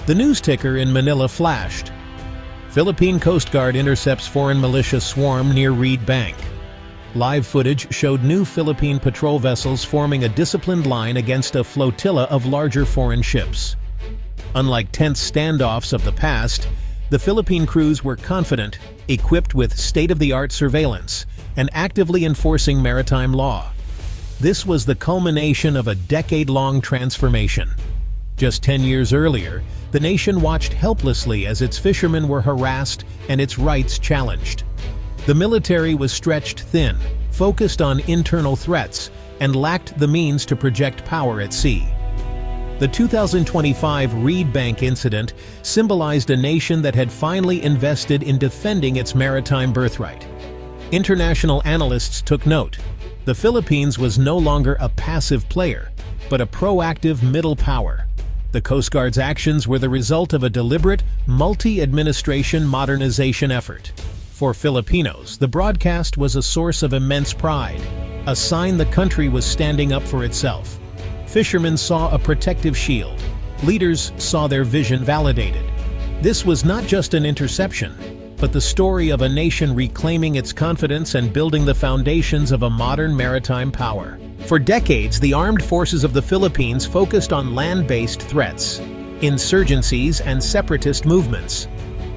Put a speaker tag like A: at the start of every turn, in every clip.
A: The news ticker in Manila flashed. Philippine Coast Guard intercepts foreign militia swarm near Reed Bank. Live footage showed new Philippine patrol vessels forming a disciplined line against a flotilla of larger foreign ships. Unlike tense standoffs of the past, the Philippine crews were confident, equipped with state-of-the-art surveillance, and actively enforcing maritime law. This was the culmination of a decade-long transformation. Just 10 years earlier, the nation watched helplessly as its fishermen were harassed and its rights challenged. The military was stretched thin, focused on internal threats, and lacked the means to project power at sea. The 2025 Reed Bank incident symbolized a nation that had finally invested in defending its maritime birthright. International analysts took note. The Philippines was no longer a passive player, but a proactive middle power. The Coast Guard's actions were the result of a deliberate, multi-administration modernization effort. For Filipinos, the broadcast was a source of immense pride, a sign the country was standing up for itself. Fishermen saw a protective shield. Leaders saw their vision validated. This was not just an interception, but the story of a nation reclaiming its confidence and building the foundations of a modern maritime power. For decades, the armed forces of the Philippines focused on land-based threats, insurgencies, and separatist movements.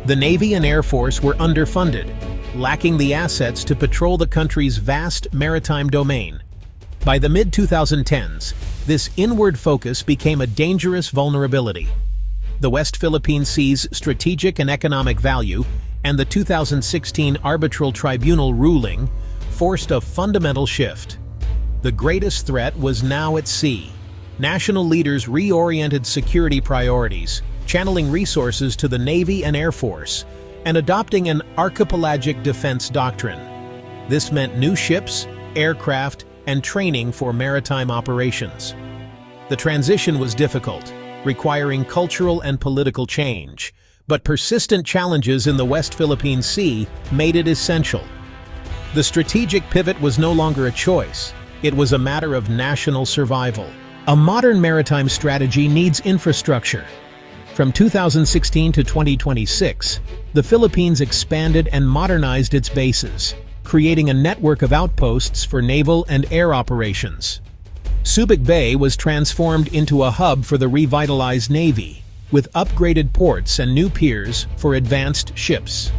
A: The Navy and Air Force were underfunded, lacking the assets to patrol the country's vast maritime domain. By the mid-2010s, this inward focus became a dangerous vulnerability. The West Philippine Sea's strategic and economic value and the 2016 Arbitral Tribunal ruling forced a fundamental shift. The greatest threat was now at sea. National leaders reoriented security priorities, channeling resources to the Navy and Air Force, and adopting an archipelagic defense doctrine. This meant new ships, aircraft, and training for maritime operations. The transition was difficult, requiring cultural and political change, but persistent challenges in the West Philippine Sea made it essential. The strategic pivot was no longer a choice. It was a matter of national survival. A modern maritime strategy needs infrastructure. From 2016 to 2026, the Philippines expanded and modernized its bases, creating a network of outposts for naval and air operations. Subic Bay was transformed into a hub for the revitalized Navy, with upgraded ports and new piers for advanced ships.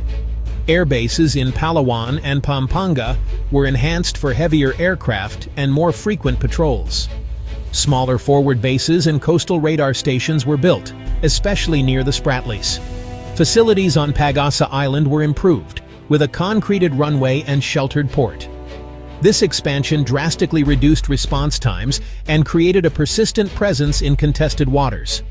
A: Air bases in Palawan and Pampanga were enhanced for heavier aircraft and more frequent patrols. Smaller forward bases and coastal radar stations were built, especially near the Spratlys. Facilities on Pag-asa Island were improved, with a concreted runway and sheltered port. This expansion drastically reduced response times and created a persistent presence in contested waters.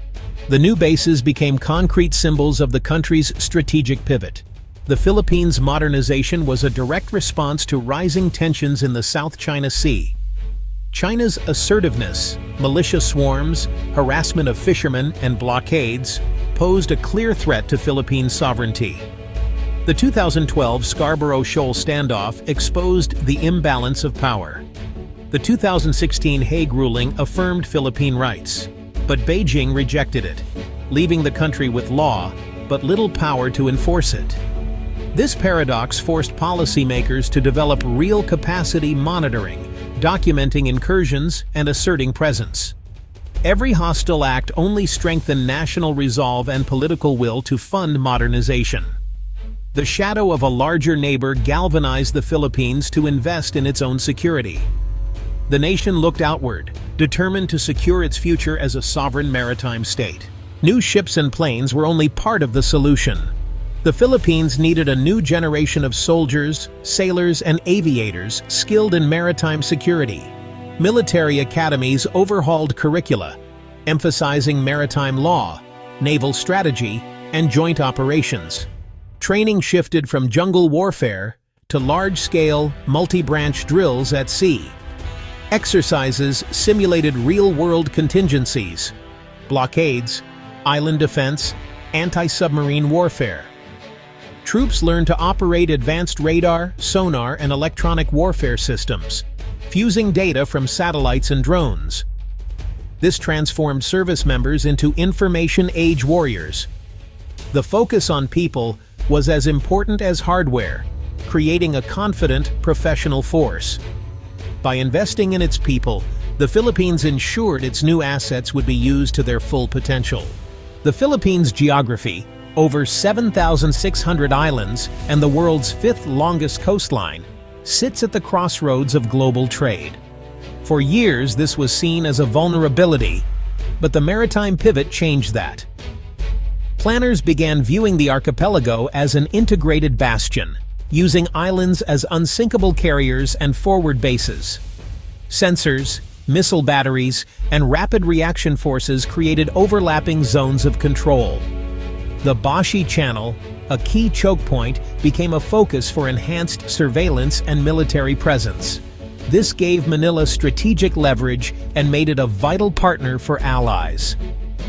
A: The new bases became concrete symbols of the country's strategic pivot. The Philippines' modernization was a direct response to rising tensions in the South China Sea. China's assertiveness, militia swarms, harassment of fishermen, and blockades posed a clear threat to Philippine sovereignty. The 2012 Scarborough Shoal standoff exposed the imbalance of power. The 2016 Hague ruling affirmed Philippine rights, but Beijing rejected it, leaving the country with law but little power to enforce it. This paradox forced policymakers to develop real capacity monitoring, documenting incursions and asserting presence. Every hostile act only strengthened national resolve and political will to fund modernization. The shadow of a larger neighbor galvanized the Philippines to invest in its own security. The nation looked outward, determined to secure its future as a sovereign maritime state. New ships and planes were only part of the solution. The Philippines needed a new generation of soldiers, sailors, and aviators skilled in maritime security. Military academies overhauled curricula, emphasizing maritime law, naval strategy, and joint operations. Training shifted from jungle warfare to large-scale, multi-branch drills at sea. Exercises simulated real-world contingencies, blockades, island defense, anti-submarine warfare. Troops learned to operate advanced radar, sonar, and electronic warfare systems, fusing data from satellites and drones. This transformed service members into information age warriors. The focus on people was as important as hardware, creating a confident, professional force. By investing in its people, the Philippines ensured its new assets would be used to their full potential. The Philippines' geography, over 7,600 islands and the world's fifth longest coastline, sits at the crossroads of global trade. For years, this was seen as a vulnerability, but the maritime pivot changed that. Planners began viewing the archipelago as an integrated bastion, using islands as unsinkable carriers and forward bases. Sensors, missile batteries, and rapid reaction forces created overlapping zones of control. The Bashi Channel, a key choke point, became a focus for enhanced surveillance and military presence. This gave Manila strategic leverage and made it a vital partner for allies.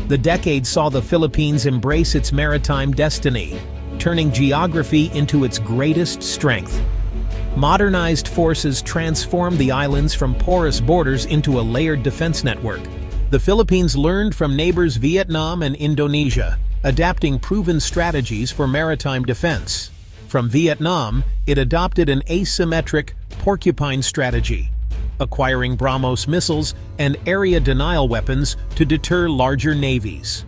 A: The decade saw the Philippines embrace its maritime destiny, turning geography into its greatest strength. Modernized forces transformed the islands from porous borders into a layered defense network. The Philippines learned from neighbors Vietnam and Indonesia, adapting proven strategies for maritime defense. From Vietnam, it adopted an asymmetric porcupine strategy, acquiring BrahMos missiles and area denial weapons to deter larger navies.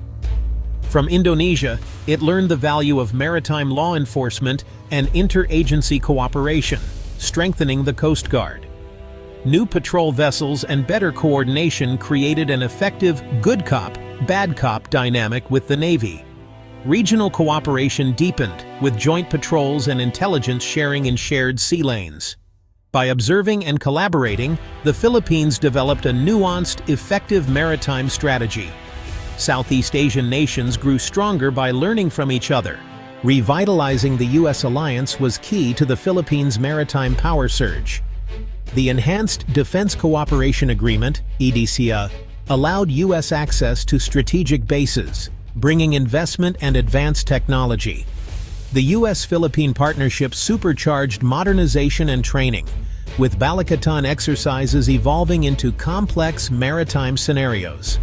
A: From Indonesia, it learned the value of maritime law enforcement and interagency cooperation, strengthening the Coast Guard. New patrol vessels and better coordination created an effective good cop, bad cop dynamic with the Navy. Regional cooperation deepened, with joint patrols and intelligence sharing in shared sea lanes. By observing and collaborating, the Philippines developed a nuanced, effective maritime strategy. Southeast Asian nations grew stronger by learning from each other. Revitalizing the U.S. alliance was key to the Philippines' maritime power surge. The Enhanced Defense Cooperation Agreement, EDCA, allowed U.S. access to strategic bases, bringing investment and advanced technology. The U.S.-Philippine partnership supercharged modernization and training, with Balikatan exercises evolving into complex maritime scenarios.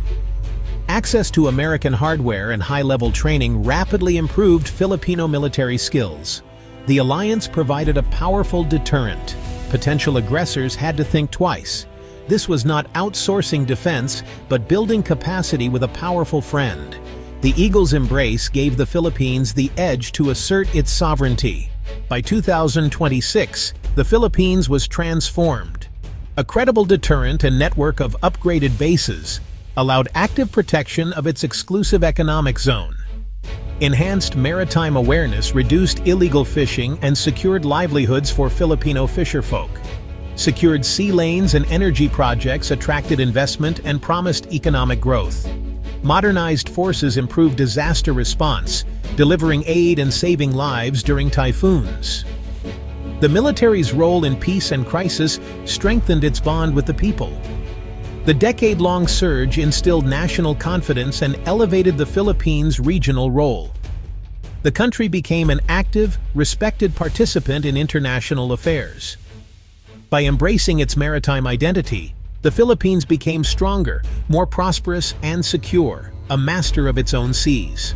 A: Access to American hardware and high-level training rapidly improved Filipino military skills. The alliance provided a powerful deterrent. Potential aggressors had to think twice. This was not outsourcing defense, but building capacity with a powerful friend. The Eagle's embrace gave the Philippines the edge to assert its sovereignty. By 2026, the Philippines was transformed. A credible deterrent and network of upgraded bases allowed active protection of its exclusive economic zone. Enhanced maritime awareness reduced illegal fishing and secured livelihoods for Filipino fisherfolk. Secured sea lanes and energy projects attracted investment and promised economic growth. Modernized forces improved disaster response, delivering aid and saving lives during typhoons. The military's role in peace and crisis strengthened its bond with the people. The decade-long surge instilled national confidence and elevated the Philippines' regional role. The country became an active, respected participant in international affairs. By embracing its maritime identity, the Philippines became stronger, more prosperous, and secure, a master of its own seas.